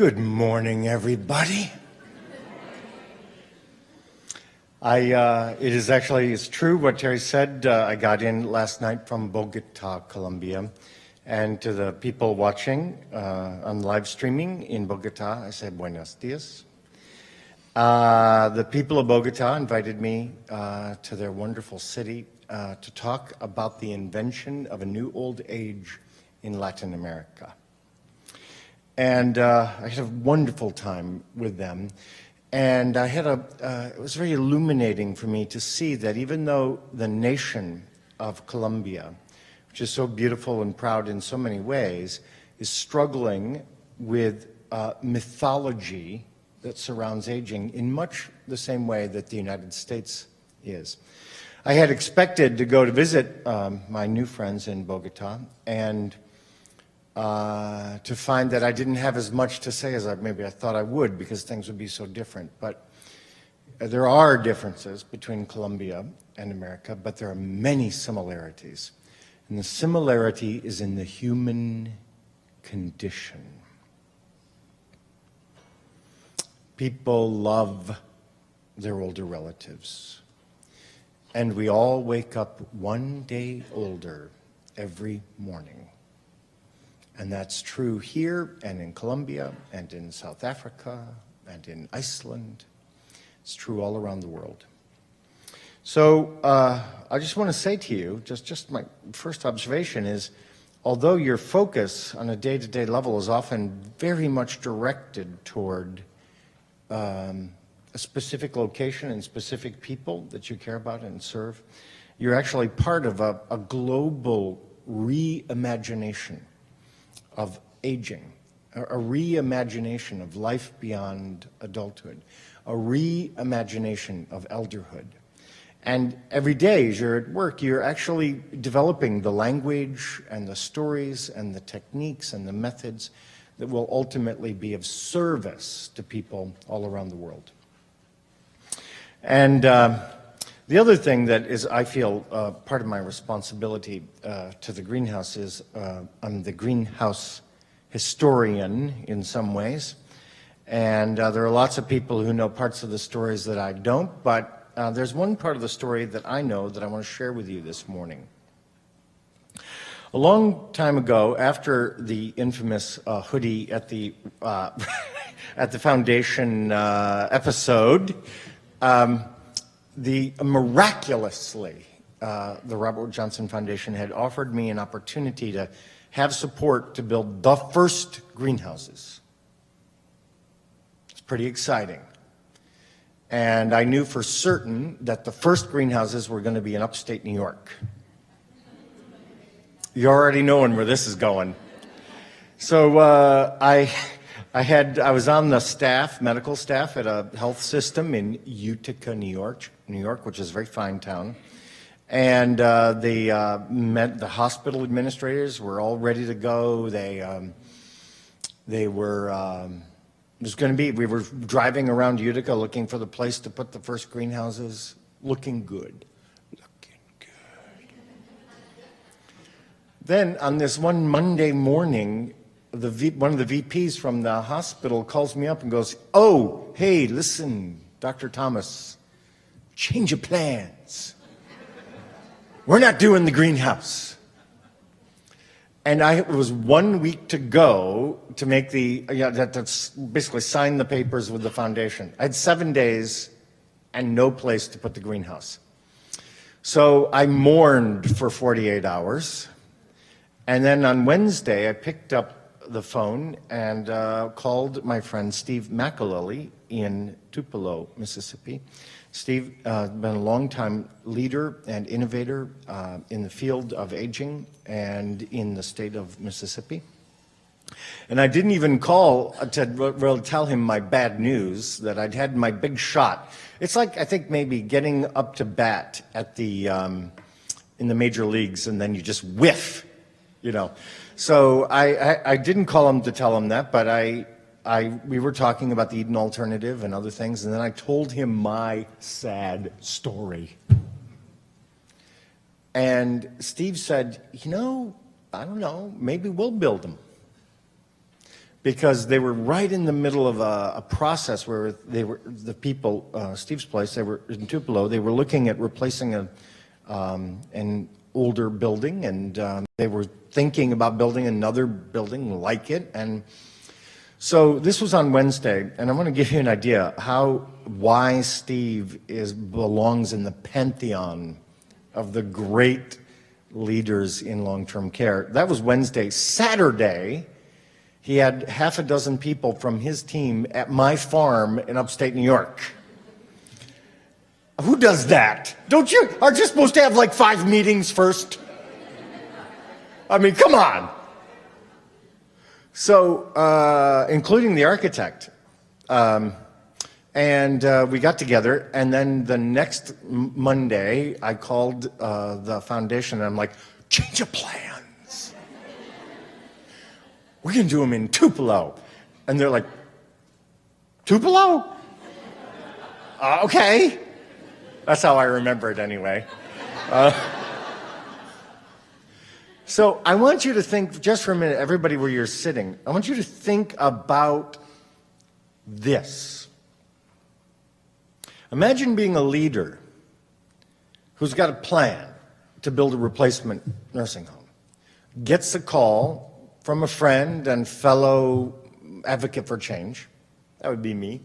Good morning, everybody. It's true what Terry said. I got in last night from Bogota, Colombia. And to the people watching on live streaming in Bogota, I say buenos dias. The people of Bogota invited me to their wonderful city to talk about the invention of a new old age in Latin America. And I had a wonderful time with them. And it was very illuminating for me to see that even though the nation of Colombia, which is so beautiful and proud in so many ways, is struggling with mythology that surrounds aging in much the same way that the United States is. I had expected to go to visit my new friends in Bogota and to find that I didn't have as much to say as maybe I thought I would, because things would be so different. But there are differences between Colombia and America, but there are many similarities. And the similarity is in the human condition. People love their older relatives. And we all wake up one day older every morning. And that's true here and in Colombia and in South Africa and in Iceland. It's true all around the world. So I just want to say to you, just my first observation is, although your focus on a day-to-day level is often very much directed toward a specific location and specific people that you care about and serve, you're actually part of a global reimagination of aging, a reimagination of life beyond adulthood, a reimagination of elderhood. And every day as you're at work, you're actually developing the language and the stories and the techniques and the methods that will ultimately be of service to people all around the world. And the other thing that is, I feel, part of my responsibility to the greenhouse is I'm the greenhouse historian in some ways. And there are lots of people who know parts of the stories that I don't, but there's one part of the story that I know that I want to share with you this morning. A long time ago, after the infamous hoodie at the at the foundation episode, miraculously, the Robert Wood Johnson Foundation had offered me an opportunity to have support to build the first greenhouses. It's pretty exciting. And I knew for certain that the first greenhouses were going to be in upstate New York. You're already knowing where this is going. So I was on the staff, medical staff, at a health system in Utica, New York, which is a very fine town. And the hospital administrators were all ready to go. We were driving around Utica looking for the place to put the first greenhouses. Looking good. Then on this one Monday morning, one of the VPs from the hospital calls me up and goes, "Oh, hey, listen, Dr. Thomas, change of plans. We're not doing the greenhouse." And it was 1 week to go to make that's basically sign the papers with the foundation. I had 7 days and no place to put the greenhouse. So I mourned for 48 hours. And then on Wednesday, I picked up the phone and called my friend Steve McAlelly in Tupelo, Mississippi. Steve has been a long-time leader and innovator in the field of aging and in the state of Mississippi. And I didn't even call to really tell him my bad news, that I'd had my big shot. It's like, I think, maybe getting up to bat at in the major leagues, and then you just whiff, you know. So I didn't call him to tell him that, but we were talking about the Eden alternative and other things, and then I told him my sad story. And Steve said, I don't know, maybe we'll build them. because they were right in the middle of a process where the people, Steve's place, they were in Tupelo, they were looking at replacing an older building, and they were thinking about building another building like it. And so this was on Wednesday, and I want to give you an idea why Steve belongs in the pantheon of the great leaders in long-term care. That was Wednesday. Saturday, he had half a dozen people from his team at my farm in upstate New York. Who does that? Aren't you supposed to have like 5 meetings first? I mean, come on. So, including the architect. And we got together, and then the next Monday, I called the foundation, and I'm like, change of plans. We're going to do them in Tupelo. And they're like, Tupelo? Okay. That's how I remember it anyway. So I want you to think, just for a minute, everybody where you're sitting, I want you to think about this. Imagine being a leader who's got a plan to build a replacement nursing home, gets a call from a friend and fellow advocate for change, that would be me,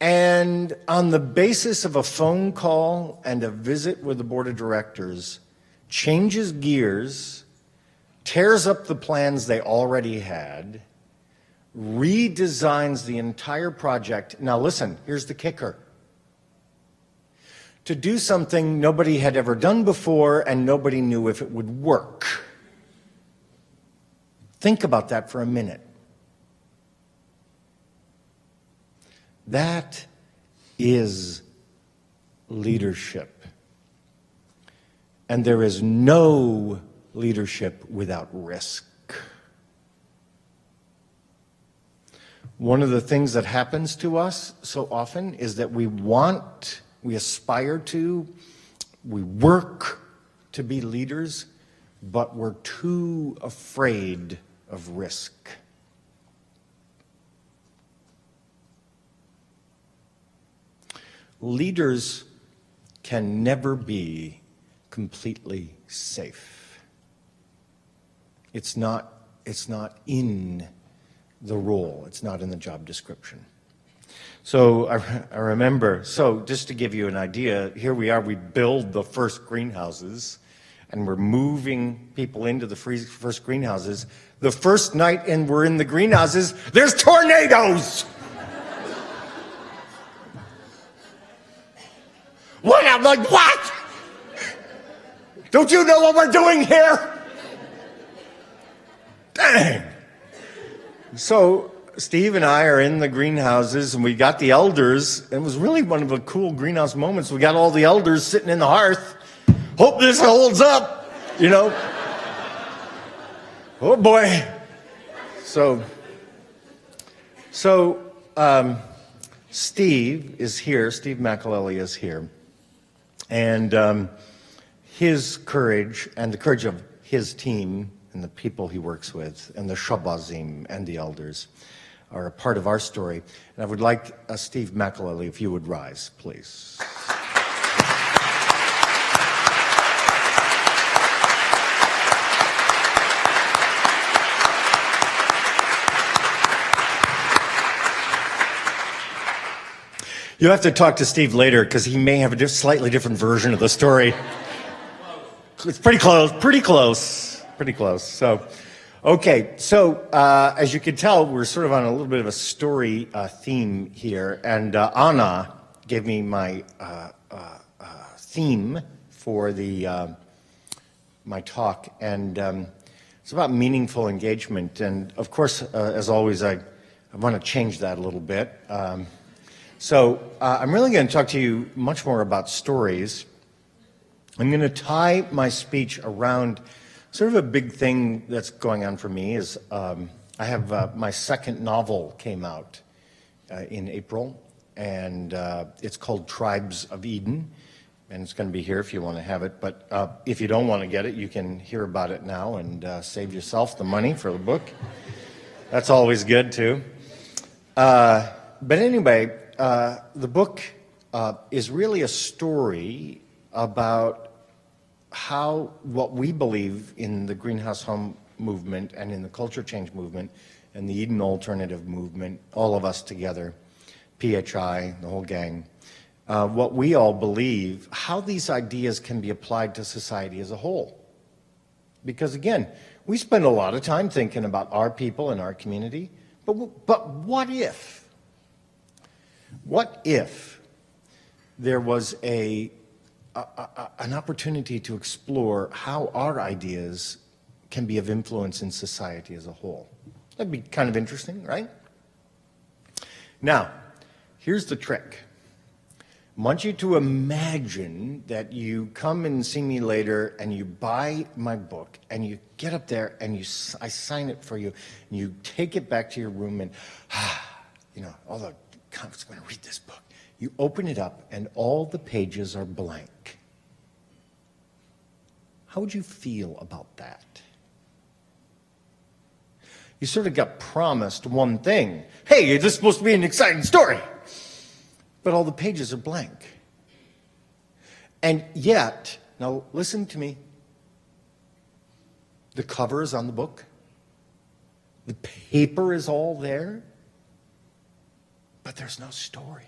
and on the basis of a phone call and a visit with the board of directors, changes gears, tears up the plans they already had, redesigns the entire project. Now listen, here's the kicker. To do something nobody had ever done before and nobody knew if it would work. Think about that for a minute. That is leadership. And there is no leadership without risk. One of the things that happens to us so often is that we aspire to, we work to be leaders, but we're too afraid of risk. Leaders can never be completely safe. It's not in the role. It's not in the job description. So I remember, just to give you an idea, here we are, we build the first greenhouses, and we're moving people into the first greenhouses. The first night we're in the greenhouses, there's tornadoes! What? I'm like, what? Don't you know what we're doing here? Dang. So Steve and I are in the greenhouses, and we got the elders. It was really one of the cool greenhouse moments. We got all the elders sitting in the hearth. Hope this holds up, you know. Oh boy. So Steve is here. Steve McAlelly is here. And his courage and the courage of his team and the people he works with and the Shabazim and the elders are a part of our story. And I would like Steve McAlelly, if you would rise, please. You have to talk to Steve later because he may have a slightly different version of the story. It's pretty close. So, okay. So, as you can tell, we're sort of on a little bit of a story theme here. And Anna gave me my theme for my talk. And it's about meaningful engagement. And, of course, as always, I want to change that a little bit. So I'm really going to talk to you much more about stories. I'm going to tie my speech around sort of a big thing that's going on for me is I have my second novel came out in April, and it's called Tribes of Eden, and it's going to be here if you want to have it. But if you don't want to get it, you can hear about it now and save yourself the money for the book. That's always good, too. But anyway, the book is really a story about how what we believe in the greenhouse home movement and in the culture change movement and the Eden alternative movement, all of us together, PHI, the whole gang, what we all believe, how these ideas can be applied to society as a whole. Because again, we spend a lot of time thinking about our people and our community, but what if? What if there was an opportunity to explore how our ideas can be of influence in society as a whole? That'd be kind of interesting, right? Now, here's the trick. I want you to imagine that you come and see me later and you buy my book and you get up there and I sign it for you and you take it back to your room and, all the conference, I'm going to read this book. You open it up and all the pages are blank. How would you feel about that? You sort of got promised one thing. Hey, this is supposed to be an exciting story. But all the pages are blank. And yet, now listen to me. The cover is on the book. The paper is all there. But there's no story.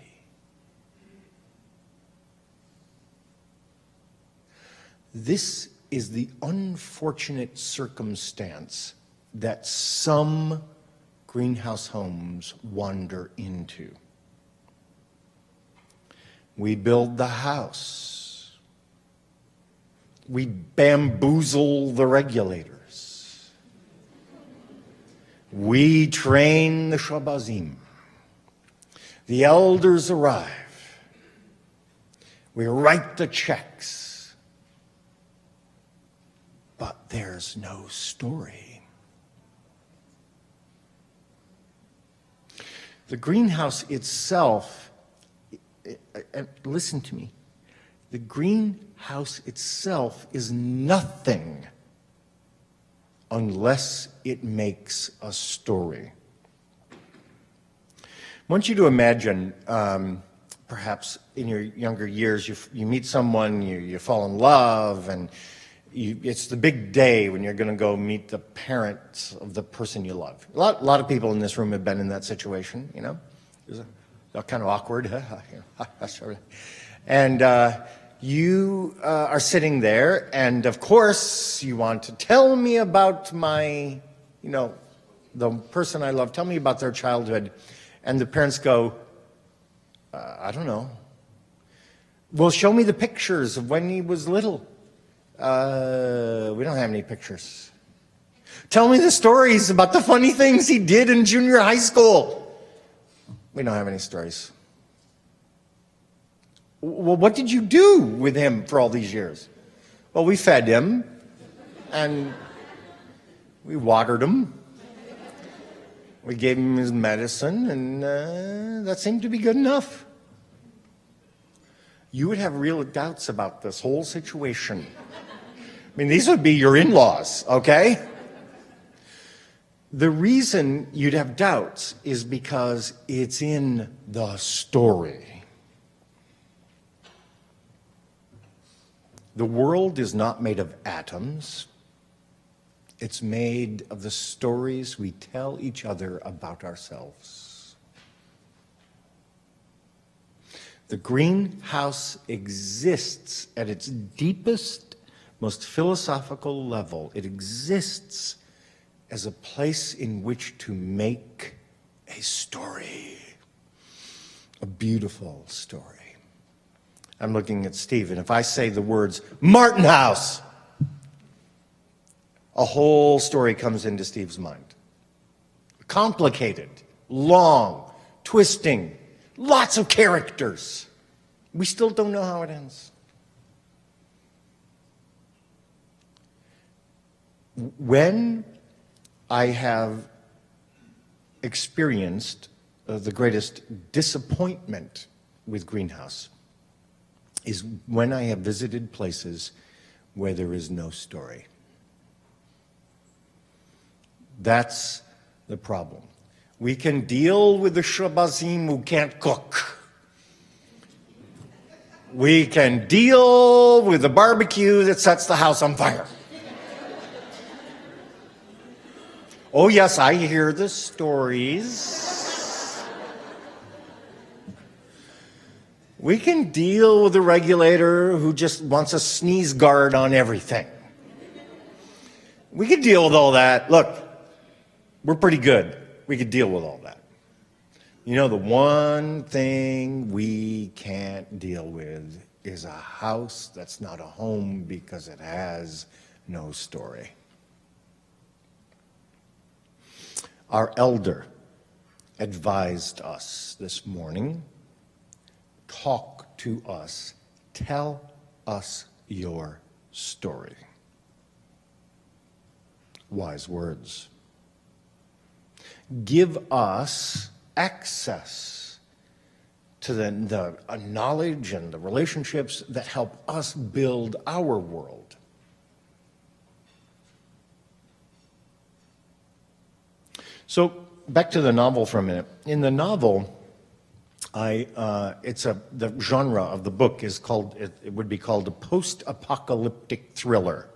This is the unfortunate circumstance that some greenhouse homes wander into. We build the house. We bamboozle the regulators. We train the shabazim. The elders arrive. We write the checks. But there's no story. The greenhouse itself, listen to me, the greenhouse itself is nothing unless it makes a story. I want you to imagine, perhaps in your younger years, you meet someone, you fall in love, and it's the big day when you're going to go meet the parents of the person you love. A lot of people in this room have been in that situation, They're kind of awkward. And you are sitting there, and of course, you want to tell me about my, the person I love. Tell me about their childhood. And the parents go, I don't know. Well, show me the pictures of when he was little. We don't have any pictures. Tell me the stories about the funny things he did in junior high school. We don't have any stories. Well, what did you do with him for all these years? Well, we fed him, and we watered him. We gave him his medicine, and that seemed to be good enough. You would have real doubts about this whole situation. I mean, these would be your in-laws, okay? The reason you'd have doubts is because it's in the story. The world is not made of atoms. It's made of the stories we tell each other about ourselves. The greenhouse exists at its deepest, most philosophical level. It exists as a place in which to make a story, a beautiful story. I'm looking at Steve, and if I say the words Martin House, a whole story comes into Steve's mind. Complicated, long, twisting, lots of characters. We still don't know how it ends. When I have experienced the greatest disappointment with Greenhouse is when I have visited places where there is no story. That's the problem. We can deal with the shabazim who can't cook. We can deal with the barbecue that sets the house on fire. Oh yes, I hear the stories. We can deal with the regulator who just wants a sneeze guard on everything. We can deal with all that. Look, we're pretty good. We could deal with all that. You know, the one thing we can't deal with is a house that's not a home because it has no story. Our elder advised us this morning, talk to us, tell us your story. Wise words. Give us access to the knowledge and the relationships that help us build our world. So back to the novel for a minute. In the novel, the genre of the book is called, it would be called a post-apocalyptic thriller.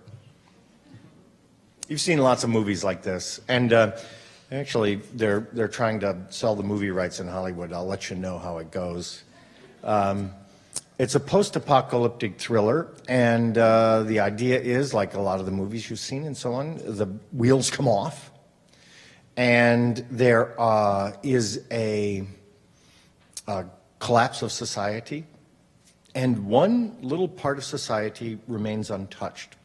You've seen lots of movies like this, and actually they're trying to sell the movie rights in Hollywood. I'll let you know how it goes. It's a post-apocalyptic thriller, and the idea is, like a lot of the movies you've seen and so on, the wheels come off, and there is a collapse of society, and one little part of society remains untouched.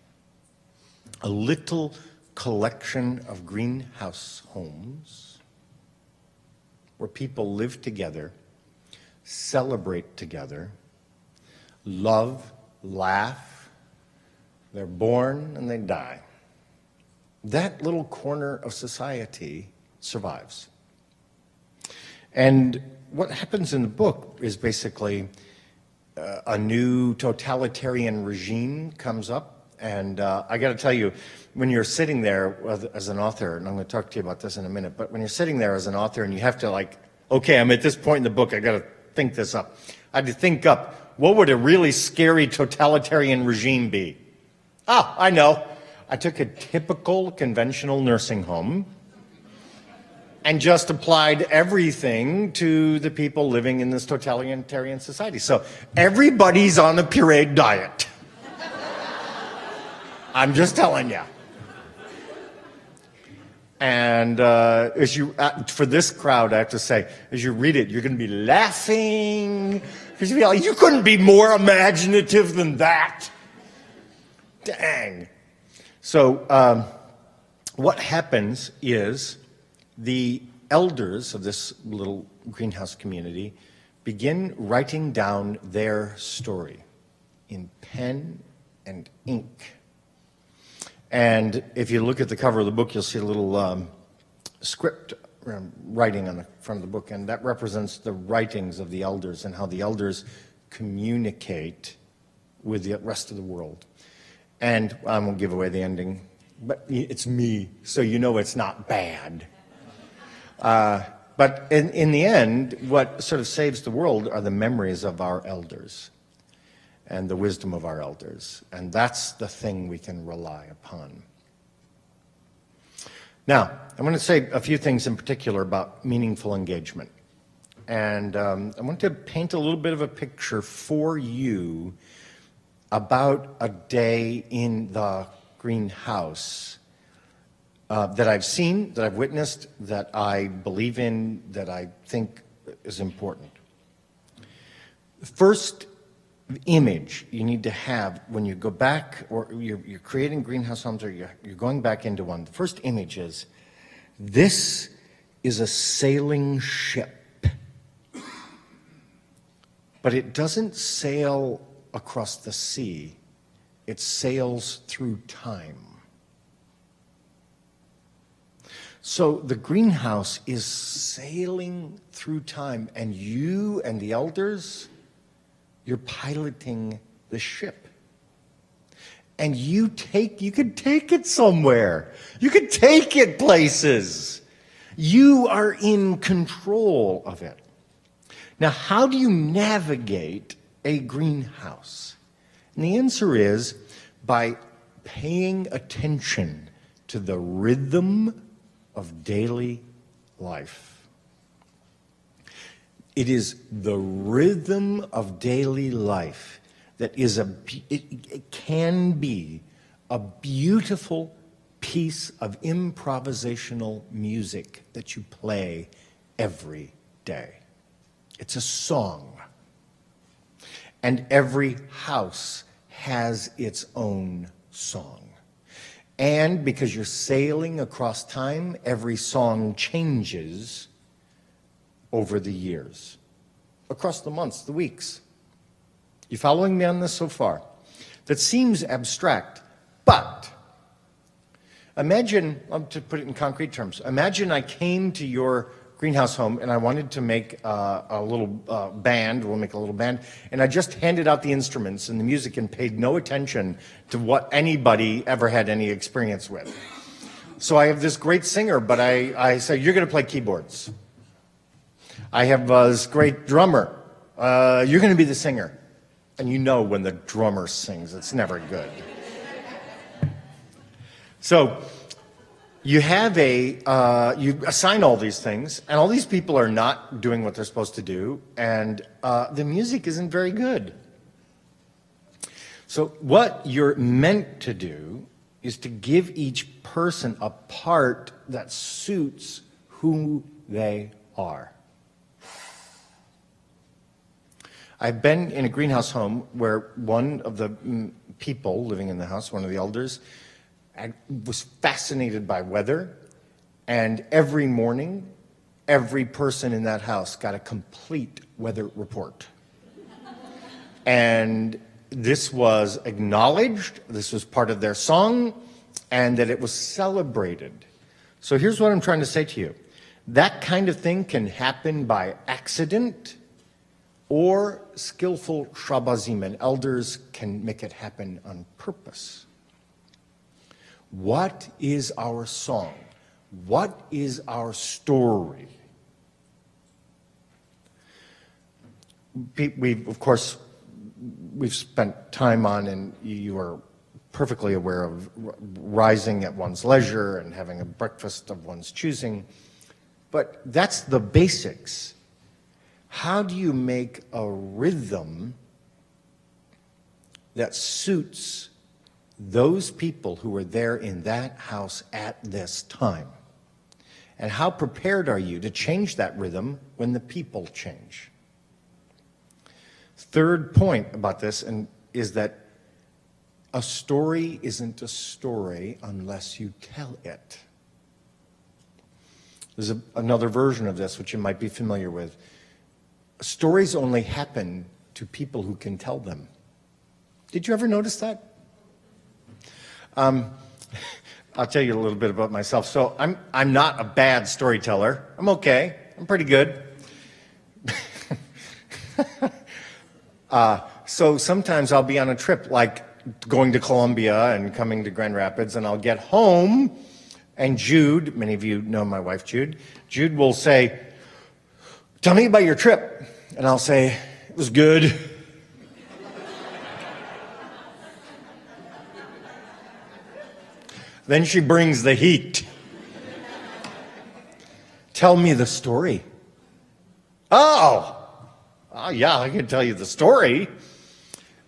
A little collection of greenhouse homes where people live together, celebrate together, love, laugh, they're born and they die. That little corner of society survives. And what happens in the book is basically a new totalitarian regime comes up. And I got to tell you, when you're sitting there as an author, and I'm going to talk to you about this in a minute, but when you're sitting there as an author and you have to okay, I'm at this point in the book, I got to think this up. I had to think up, what would a really scary totalitarian regime be? Ah, I know. I took a typical conventional nursing home and just applied everything to the people living in this totalitarian society. So everybody's on a pureed diet. I'm just telling you. And for this crowd, I have to say, as you read it, you're going to be laughing because you'll be like, you couldn't be more imaginative than that. Dang. So what happens is the elders of this little greenhouse community begin writing down their story in pen and ink. And if you look at the cover of the book, you'll see a little script writing on the front of the book, and that represents the writings of the elders and how the elders communicate with the rest of the world. And I won't give away the ending, but it's me, so you know it's not bad. But in the end, what sort of saves the world are the memories of our elders and the wisdom of our elders. And that's the thing we can rely upon. Now, I'm going to say a few things in particular about meaningful engagement. And I want to paint a little bit of a picture for you about a day in the greenhouse that I've seen, that I've witnessed, that I believe in, that I think is important. The first image you need to have when you go back, or you're creating greenhouse homes, or you're going back into one, the first image is, this is a sailing ship. But it doesn't sail across the sea, it sails through time. So the greenhouse is sailing through time, and you and the elders, you're piloting the ship. And you could take it somewhere. You could take it places. You are in control of it. Now, how do you navigate a greenhouse? And the answer is by paying attention to the rhythm of daily life. It is the rhythm of daily life that is it can be a beautiful piece of improvisational music that you play every day. It's a song. And every house has its own song. And because you're sailing across time, every song changes over the years, across the months, the weeks. You following me on this so far? That seems abstract, but imagine, to put it in concrete terms, imagine I came to your greenhouse home and I wanted to make a little band, we'll make a little band, and I just handed out the instruments and the music and paid no attention to what anybody ever had any experience with. So I have this great singer, but I say, you're going to play keyboards. I have this great drummer. You're going to be the singer. And you know when the drummer sings, it's never good. So you have you assign all these things, and all these people are not doing what they're supposed to do, and the music isn't very good. So what you're meant to do is to give each person a part that suits who they are. I've been in a greenhouse home where one of the people living in the house, one of the elders, was fascinated by weather, and every morning, every person in that house got a complete weather report. And this was acknowledged, this was part of their song, and that it was celebrated. So here's what I'm trying to say to you. That kind of thing can happen by accident or skillful shabazim, and elders can make it happen on purpose. What is our song? What is our story? Of course, we've spent time on, and you are perfectly aware of rising at one's leisure and having a breakfast of one's choosing. But that's the basics. How do you make a rhythm that suits those people who were there in that house at this time? And how prepared are you to change that rhythm when the people change? Third point about this is that a story isn't a story unless you tell it. There's another version of this which you might be familiar with. Stories only happen to people who can tell them. Did you ever notice that? I'll tell you a little bit about myself. So I'm not a bad storyteller. I'm okay. I'm pretty good. So sometimes I'll be on a trip, like going to Columbia and coming to Grand Rapids, and I'll get home, and Jude, many of you know my wife Jude, Jude will say, "Tell me about your trip." And I'll say, "It was good." Then she brings the heat. "Tell me the story." Oh, yeah, I can tell you the story.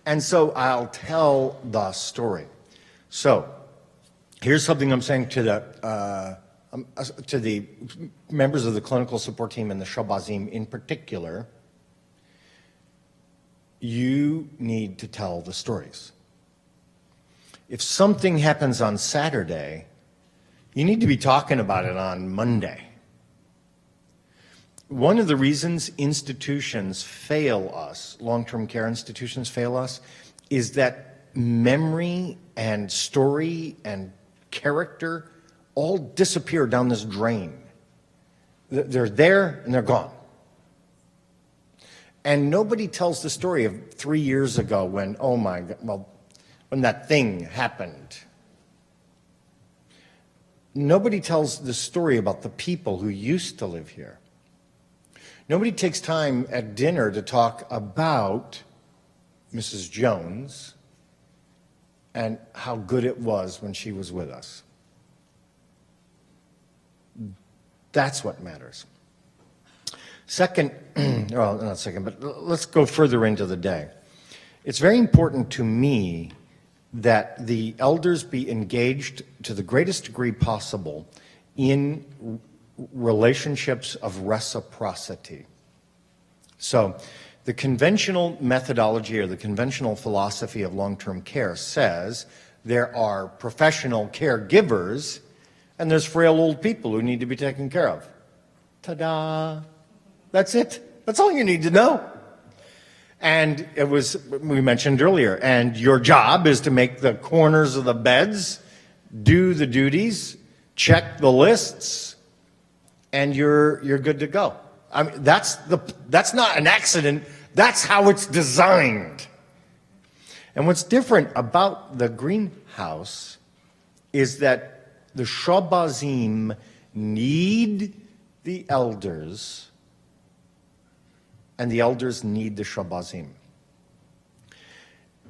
And so I'll tell the story. So here's something I'm saying to the members of the clinical support team and the Shabazim in particular. You need to tell the stories. If something happens on Saturday, you need to be talking about it on Monday. One of the reasons institutions fail us, long-term care institutions fail us, is that memory and story and character all disappear down this drain. They're there and they're gone. And nobody tells the story of 3 years ago when, oh my God, well, when that thing happened. nobody tells the story about the people who used to live here. Nobody takes time at dinner to talk about Mrs. Jones and how good it was when she was with us. That's what matters. Second, well, not second, but let's go further into the day. It's very important to me that the elders be engaged to the greatest degree possible in relationships of reciprocity. So the conventional methodology or the conventional philosophy of long-term care says there are professional caregivers and there's frail old people who need to be taken care of. Ta-da! That's it. That's all you need to know. And it was, we mentioned earlier, and your job is to make the corners of the beds, do the duties, check the lists, and you're good to go. I mean, that's not an accident. That's how it's designed. And what's different about the greenhouse is that the Shabazim need the elders, and the elders need the Shabazim.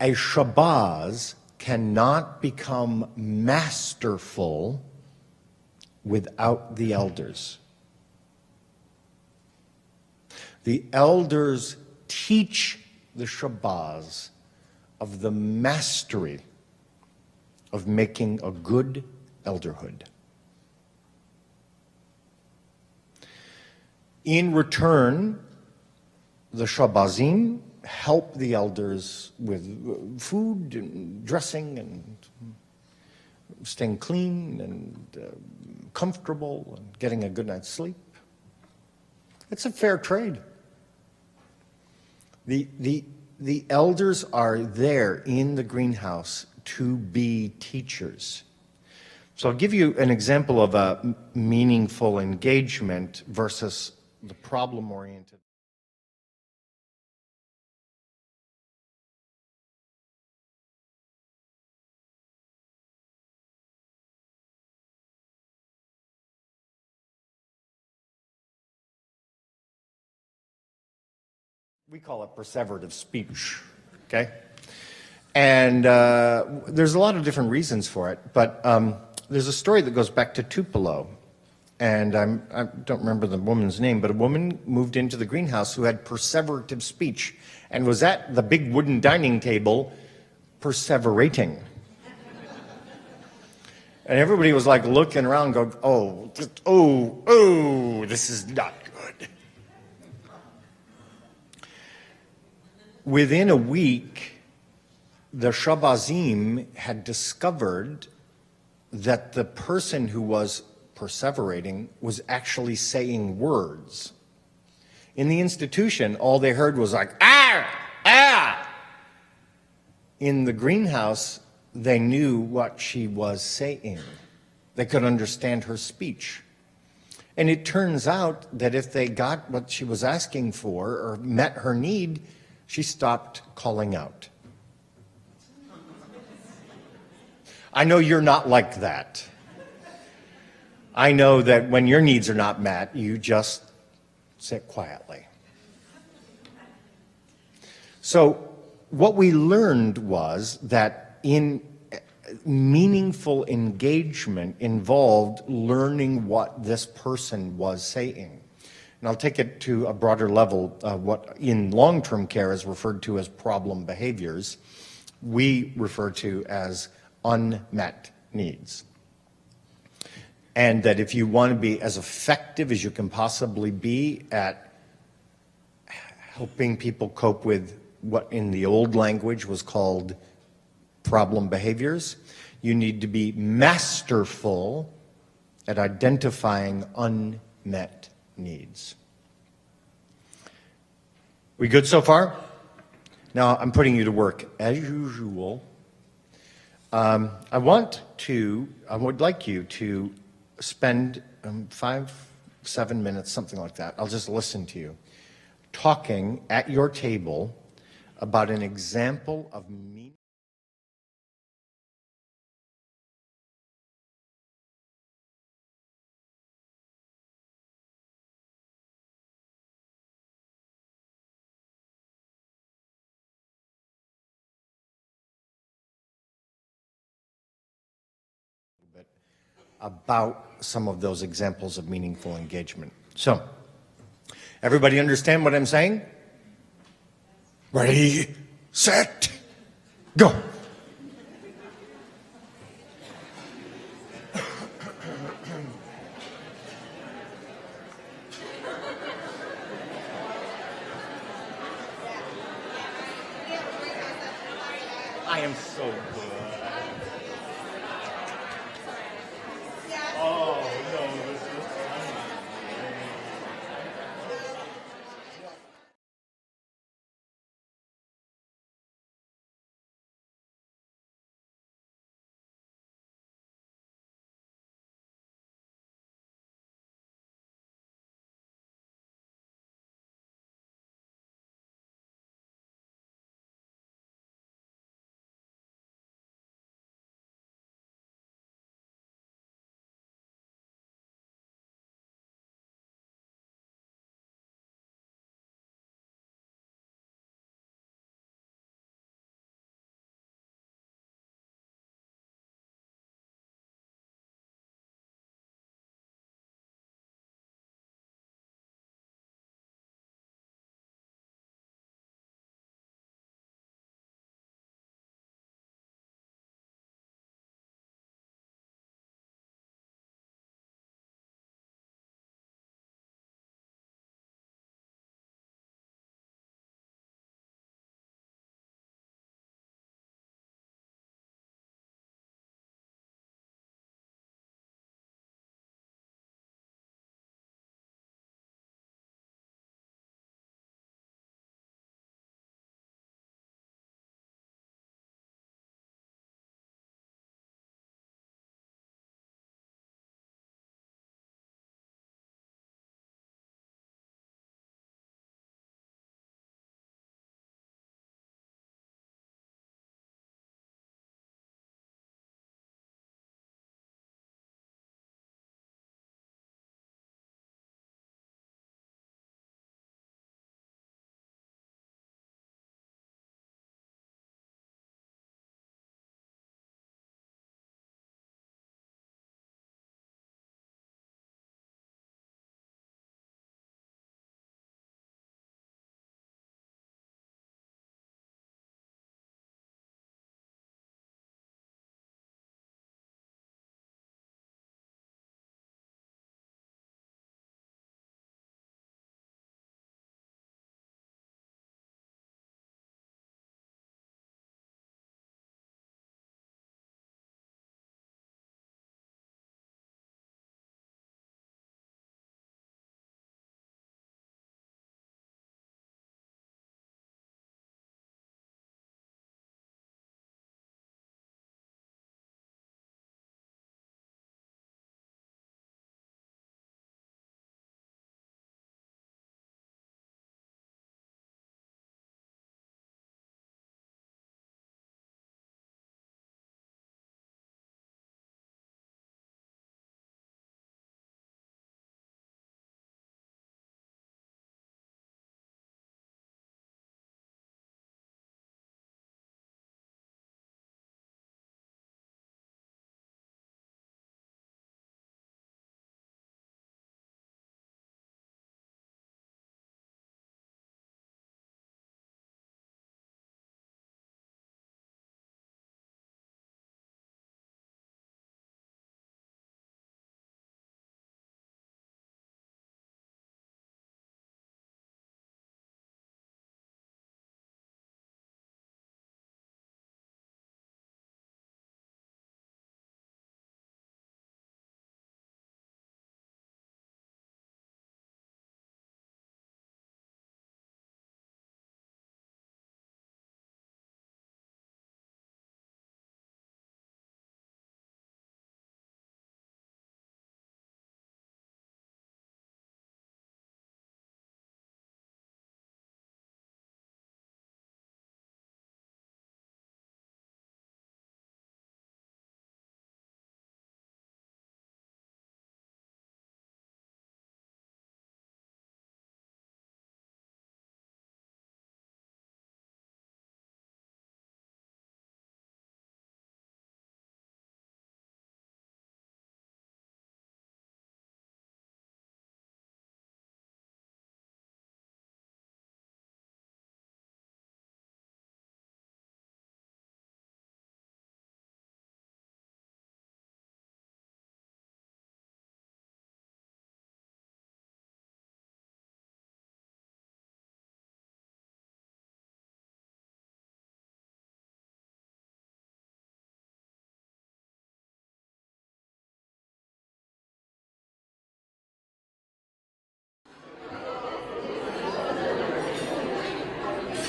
A Shabaz cannot become masterful without the elders. The elders teach the Shabaz of the mastery of making a good elderhood. In return, the Shabazim help the elders with food and dressing and staying clean and comfortable and getting a good night's sleep. It's a fair trade. The elders are there in the greenhouse to be teachers. So I'll give you an example of a meaningful engagement versus the problem-oriented. We call it perseverative speech, okay? And there's a lot of different reasons for it, but there's a story that goes back to Tupelo, and I don't remember the woman's name, but a woman moved into the greenhouse who had perseverative speech and was at the big wooden dining table perseverating. And everybody was like looking around going, oh, this is not good. Within a week, the Shabazim had discovered that the person who was perseverating was actually saying words. In the institution, all they heard was like, ah, ah. In the greenhouse, they knew what she was saying. They could understand her speech. And it turns out that if they got what she was asking for or met her need, she stopped calling out. I know you're not like that. I know that when your needs are not met, you just sit quietly. So what we learned was that in meaningful engagement involved learning what this person was saying. And I'll take it to a broader level, what in long-term care is referred to as problem behaviors, we refer to as unmet needs. And that if you want to be as effective as you can possibly be at helping people cope with what in the old language was called problem behaviors, you need to be masterful at identifying unmet needs. We good so far? Now I'm putting you to work as usual. I would like you to spend 5-7 minutes, something like that. I'll just listen to you, talking at your table about an example of meaning. about some of those examples of meaningful engagement. So, everybody understand what I'm saying? Ready, set, go. I am so good. Oh, no, this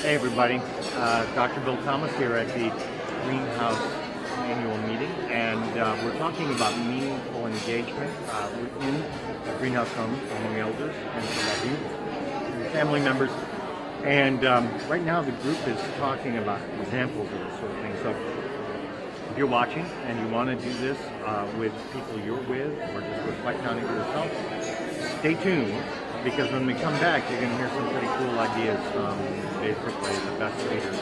Hey everybody, Dr. Bill Thomas here at the Greenhouse Annual Meeting, and we're talking about meaningful engagement within a greenhouse home among elders and some of you, your family members. And right now the group is talking about examples of this sort of thing. So if you're watching and you want to do this with people you're with, or just reflect on it yourself, stay tuned, because when we come back, you're going to hear some pretty cool ideas from basically the best leaders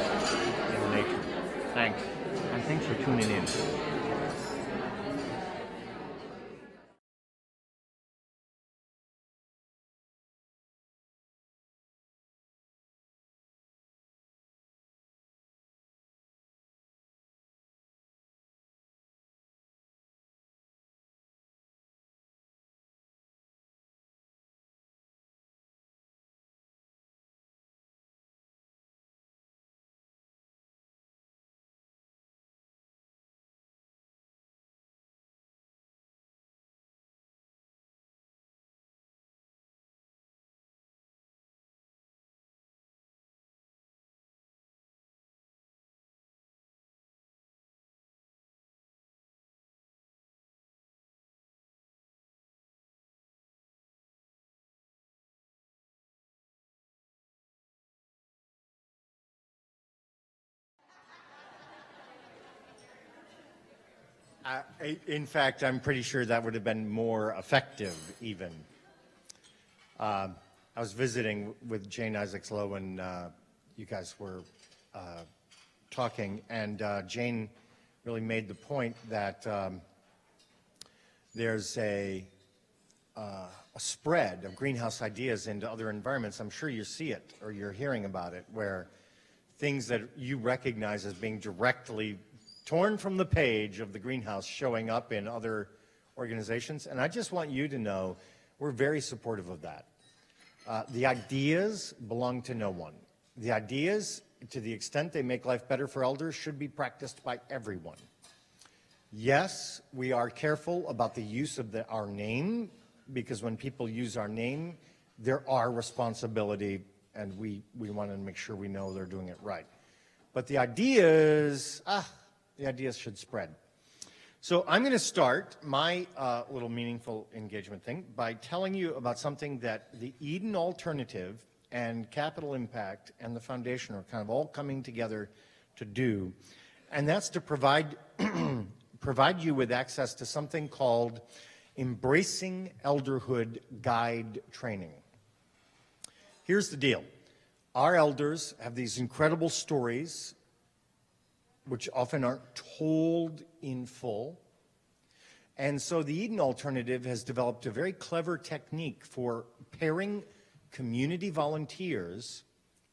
in the nation. Thanks, and thanks for tuning in. In fact, I'm pretty sure that would have been more effective, even. I was visiting with Jane Isaacs Lowe when you guys were talking, and Jane really made the point that there's a spread of greenhouse ideas into other environments. I'm sure you see it or you're hearing about it, where things that you recognize as being directly torn from the page of the greenhouse showing up in other organizations. And I just want you to know we're very supportive of that. The ideas belong to no one. The ideas, to the extent they make life better for elders, should be practiced by everyone. Yes, we are careful about the use of our name, because when people use our name, they're our responsibility, and we want to make sure we know they're doing it right. But the ideas should spread. So I'm going to start my little meaningful engagement thing by telling you about something that the Eden Alternative and Capital Impact and the Foundation are kind of all coming together to do, and that's to provide you with access to something called Embracing Elderhood Guide Training. Here's the deal. Our elders have these incredible stories which often aren't told in full. And so the Eden Alternative has developed a very clever technique for pairing community volunteers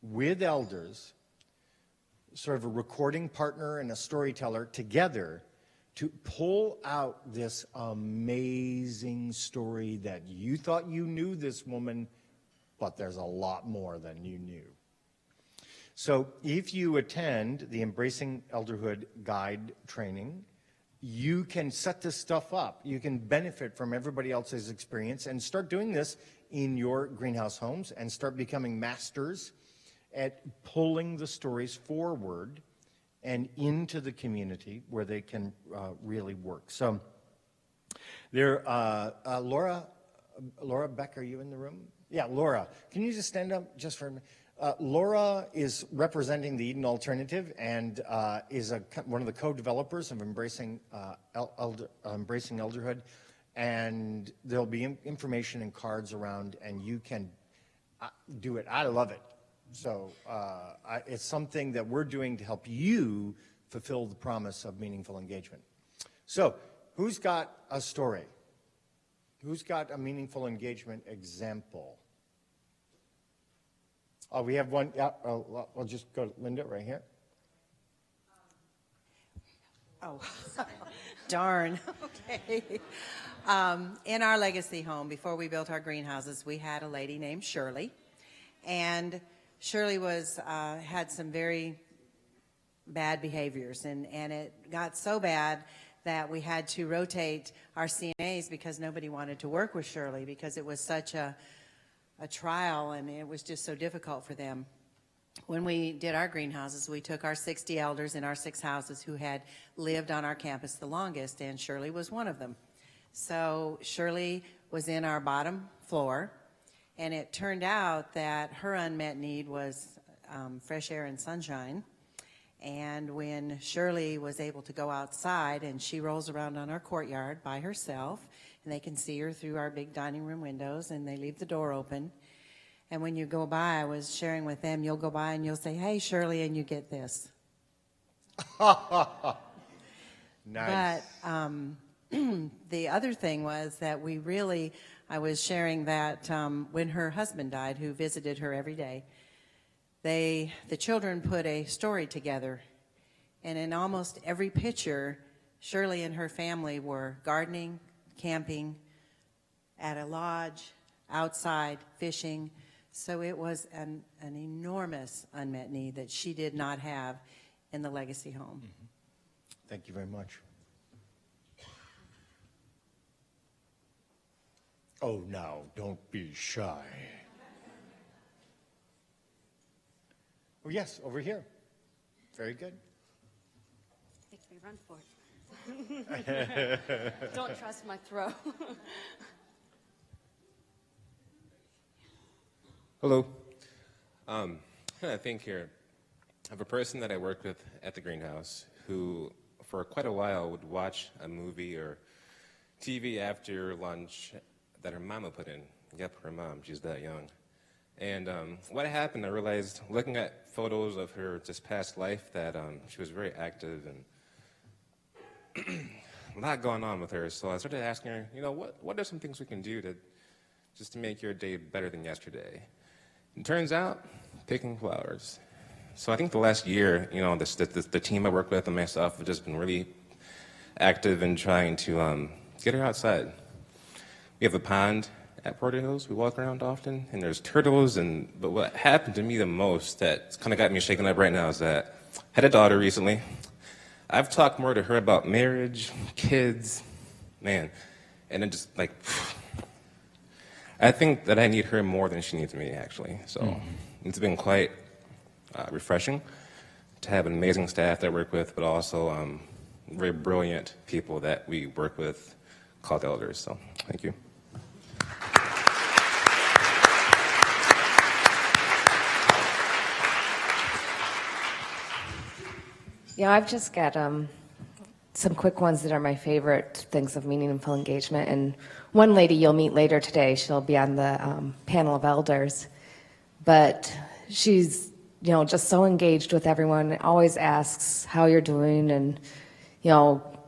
with elders, sort of a recording partner and a storyteller together, to pull out this amazing story that you thought you knew this woman, but there's a lot more than you knew. So if you attend the Embracing Elderhood Guide training, you can set this stuff up. You can benefit from everybody else's experience and start doing this in your greenhouse homes and start becoming masters at pulling the stories forward and into the community where they can really work. So there, Laura Beck, are you in the room? Yeah, Laura, can you just stand up just for a minute? Laura is representing the Eden Alternative and is one of the co-developers of Embracing Elderhood, and there'll be information and cards around, and you can do it. I love it. So it's something that we're doing to help you fulfill the promise of meaningful engagement. So who's got a story? Who's got a meaningful engagement example? Oh, we have one. Yeah, I'll just go to Linda right here. Oh, darn. Okay. In our legacy home, before we built our greenhouses, we had a lady named Shirley. And Shirley had some very bad behaviors. And it got so bad that we had to rotate our CNAs because nobody wanted to work with Shirley because it was such a trial, and it was just so difficult for them. when we did our greenhouses, we took our 60 elders in our 6 houses who had lived on our campus the longest, and Shirley was one of them. So Shirley was in our bottom floor, and it turned out that her unmet need was fresh air and sunshine. And when Shirley was able to go outside, and she rolls around on our courtyard by herself, and they can see her through our big dining room windows, and they leave the door open. And when you go by, I was sharing with them, you'll go by and you'll say, "Hey, Shirley," and you get this. Nice. But the other thing was that I was sharing that when her husband died, who visited her every day, the children put a story together. And in almost every picture, Shirley and her family were gardening, camping, at a lodge, outside, fishing. So it was an enormous unmet need that she did not have in the legacy home. Mm-hmm. Thank you very much. Oh, now, don't be shy. Oh, yes, over here. Very good. Makes me run for it. Don't trust my throw. Hello. I think here, I have a person that I work with at the greenhouse who, for quite a while, would watch a movie or TV after lunch that her mama put in. Yep, her mom. She's that young. And what happened, I realized, looking at photos of her just past life, that she was very active and a lot going on with her. So I started asking her, what are some things we can do just to make your day better than yesterday? It turns out, picking flowers. So I think the last year, the team I work with and myself have just been really active in trying to get her outside. We have a pond at Porter Hills. We walk around often, and there's turtles. But what happened to me the most that kind of got me shaken up right now is that I had a daughter recently. I've talked more to her about marriage, kids, man, and then just like, I think that I need her more than she needs me, actually. So It's been quite refreshing to have an amazing staff that I work with, but also very brilliant people that we work with called elders. So thank you. Yeah, I've just got some quick ones that are my favorite things of meaningful engagement. And one lady you'll meet later today, she'll be on the panel of elders. But she's, just so engaged with everyone, always asks how you're doing and,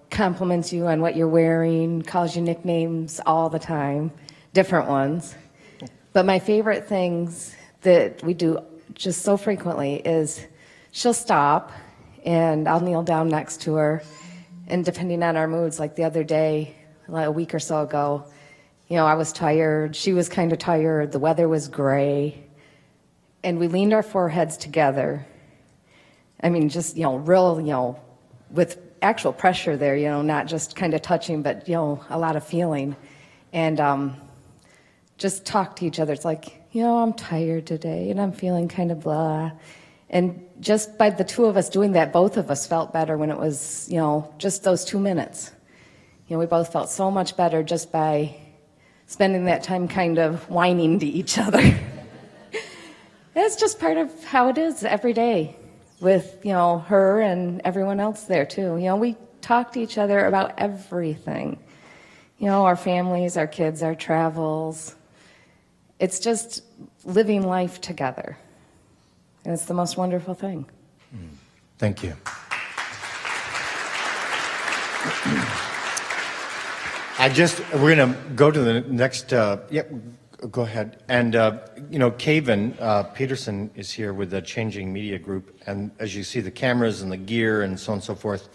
compliments you on what you're wearing, calls you nicknames all the time, different ones. But my favorite things that we do just so frequently is she'll stop and I'll kneel down next to her, and depending on our moods, like the other day, like a week or so ago, I was tired, she was kind of tired, the weather was gray, and we leaned our foreheads together. I mean, just, real, with actual pressure there, not just kind of touching, but, a lot of feeling, and just talk to each other. It's like, I'm tired today, and I'm feeling kind of blah. And just by the two of us doing that, both of us felt better when it was, just those 2 minutes. We both felt so much better just by spending that time kind of whining to each other. It's just part of how it is every day with, her and everyone else there too. We talk to each other about everything. Our families, our kids, our travels. It's just living life together. And it's the most wonderful thing. Thank you. We're going to go to the next, go ahead. And, Kaven Peterson is here with the Changing Media Group. And as you see, the cameras and the gear and so on and so forth,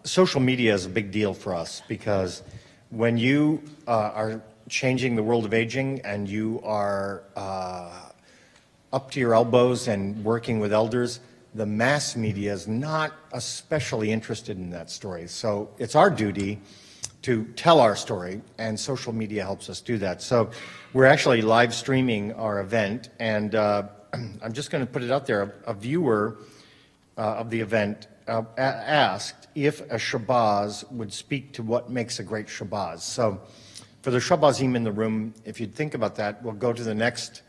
social media is a big deal for us because when you are changing the world of aging and you are up to your elbows and working with elders, the mass media is not especially interested in that story. So it's our duty to tell our story, and social media helps us do that. So we're actually live streaming our event, and I'm just going to put it out there. A viewer of the event asked if a Shabazz would speak to what makes a great Shabazz. So for the Shabazim in the room, if you'd think about that, we'll go to the next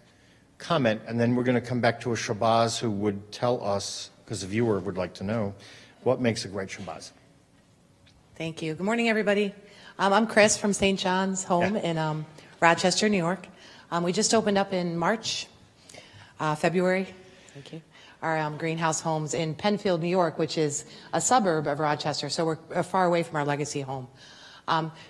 comment, and then we're going to come back to a Shabazz who would tell us, because the viewer would like to know, what makes a great Shabazz. Thank you. Good morning, everybody. I'm Chris from St. John's Home in Rochester, New York. We just opened up in February. Thank you. Our greenhouse homes in Penfield, New York, which is a suburb of Rochester, so we're far away from our legacy home.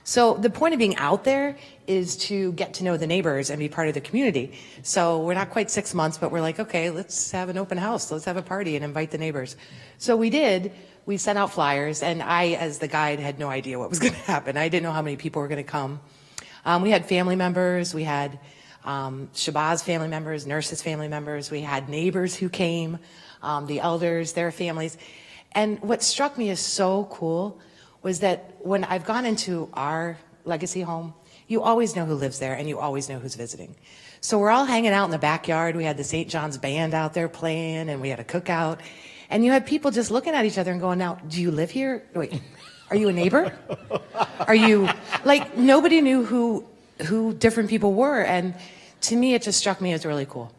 So the point of being out there is to get to know the neighbors and be part of the community. So we're not quite 6 months, but we're like, okay, let's have an open house. Let's have a party and invite the neighbors. So we did. We sent out flyers, and I, as the guide, had no idea what was going to happen. I didn't know how many people were going to come. We had family members. We had Shabazz family members, nurses family members. We had neighbors who came, the elders, their families. And what struck me as so cool was that when I've gone into our legacy home, you always know who lives there and you always know who's visiting. So we're all hanging out in the backyard. We had the St. John's band out there playing, and we had a cookout. And you had people just looking at each other and going, now, do you live here? Wait, are you a neighbor? Are you, like, nobody knew who different people were. And to me, it just struck me as really cool.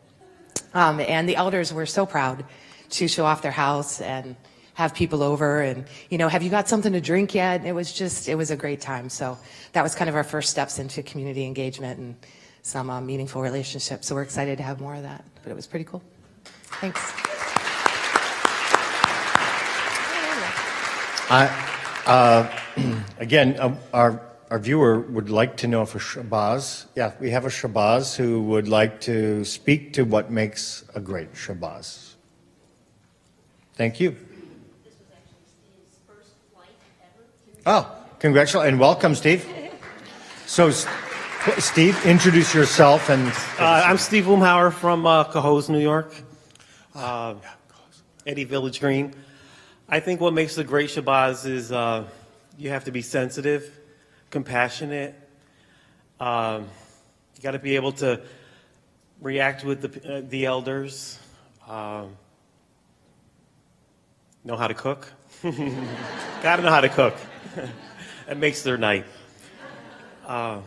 And the elders were so proud to show off their house and have people over and, have you got something to drink yet? And it was a great time. So that was kind of our first steps into community engagement and some meaningful relationships. So we're excited to have more of that, but it was pretty cool. Thanks. Again, our viewer would like to know if a Shabazz, we have a Shabazz who would like to speak to what makes a great Shabazz. Thank you. This was actually Steve's first flight ever. Oh, congratulations and welcome, Steve. So, Steve, introduce yourself and. I'm Steve Wumhauer from Cohoes, New York, Eddie Village Green. I think what makes a great Shabazz is you have to be sensitive, compassionate. You got to be able to react with the elders. Know how to cook. Got to know how to cook. It makes their night. The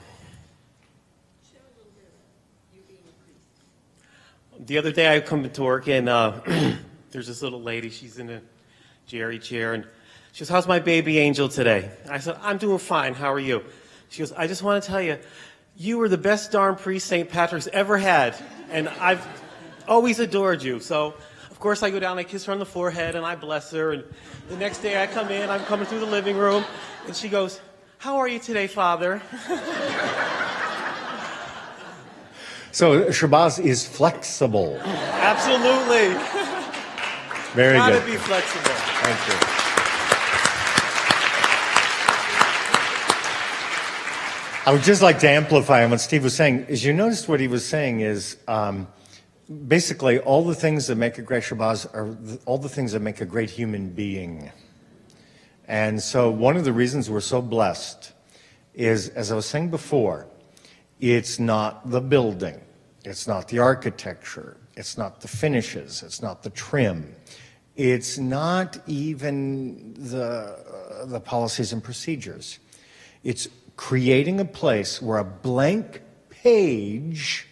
other day I come into work and there's this little lady. She's in a Jerry chair, and she goes, how's my baby angel today? I said, I'm doing fine. How are you? She goes, I just want to tell you, you were the best darn priest St. Patrick's ever had, and I've always adored you. So, of course, I go down, I kiss her on the forehead, and I bless her. And the next day I come in, I'm coming through the living room, and she goes, how are you today, Father? So, Shabazz is flexible. Absolutely. Very good. Gotta be flexible. Thank you. I would just like to amplify on what Steve was saying. As you noticed, what he was saying is basically all the things that make a great Shabazz are all the things that make a great human being. And so one of the reasons we're so blessed is, as I was saying before, it's not the building, it's not the architecture, it's not the finishes, it's not the trim. It's not even the policies and procedures. It's creating a place where a blank page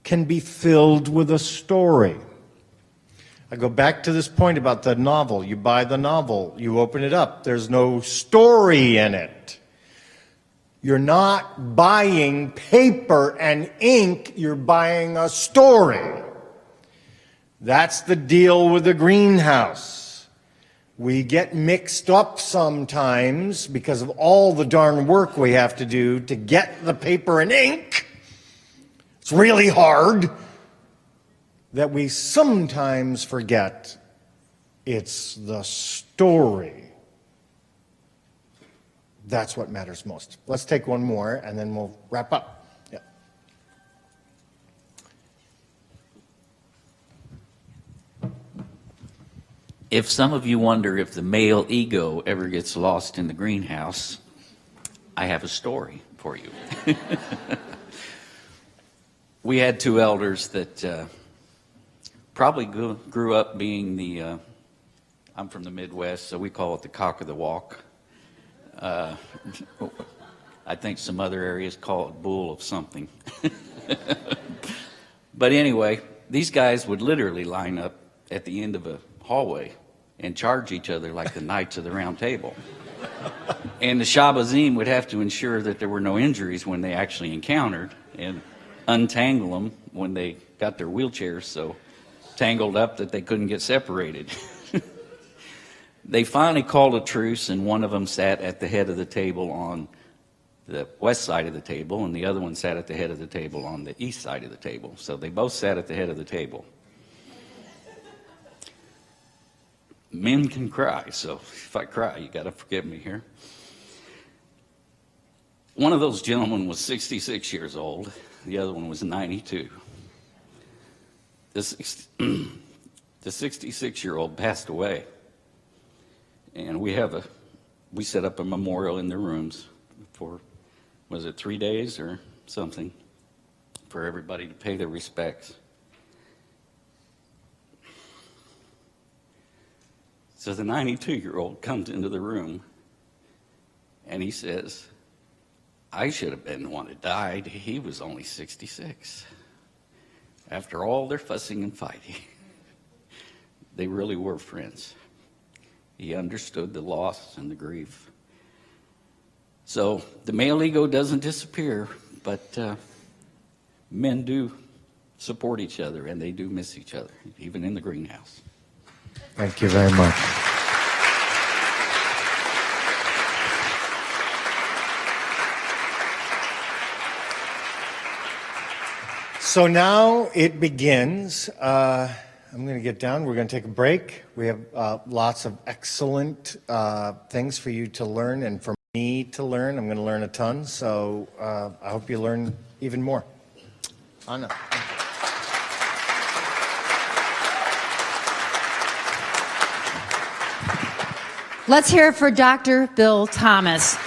can be filled with a story. I go back to this point about the novel. You buy the novel, you open it up, there's no story in it. You're not buying paper and ink, you're buying a story. That's the deal with the greenhouse. We get mixed up sometimes because of all the darn work we have to do to get the paper and ink. It's really hard that we sometimes forget it's the story. That's what matters most. Let's take one more and then we'll wrap up. Yeah. If some of you wonder if the male ego ever gets lost in the greenhouse, I have a story for you. We had two elders that probably grew up being the, I'm from the Midwest, so we call it the cock of the walk. I think some other areas call it bull of something. But anyway, these guys would literally line up at the end of a hallway and charge each other like the Knights of the Round Table. And the Shabbazim would have to ensure that there were no injuries when they actually encountered and untangle them when they got their wheelchairs so tangled up that they couldn't get separated. They finally called a truce, and one of them sat at the head of the table on the west side of the table, and the other one sat at the head of the table on the east side of the table. So they both sat at the head of the table. Men can cry, so if I cry, you got to forgive me here. One of those gentlemen was 66 years old. The other one was 92. The 66-year-old passed away, and we set up a memorial in their rooms for, was it 3 days or something, for everybody to pay their respects. So the 92-year-old comes into the room, and he says, I should have been the one that died. He was only 66. After all their fussing and fighting, they really were friends. He understood the loss and the grief. So the male ego doesn't disappear, but men do support each other, and they do miss each other, even in the greenhouse. Thank you very much. So now it begins. I'm going to get down. We're going to take a break. We have lots of excellent things for you to learn and for me to learn. I'm going to learn a ton, so I hope you learn even more. Anna. Let's hear it for Dr. Bill Thomas.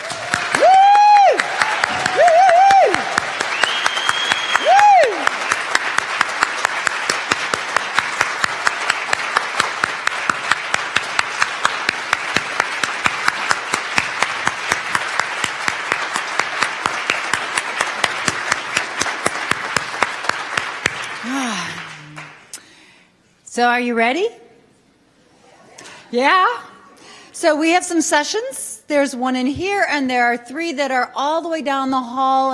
So are you ready? Yeah? So we have some sessions. There's one in here, and there are 3 that are all the way down the hall.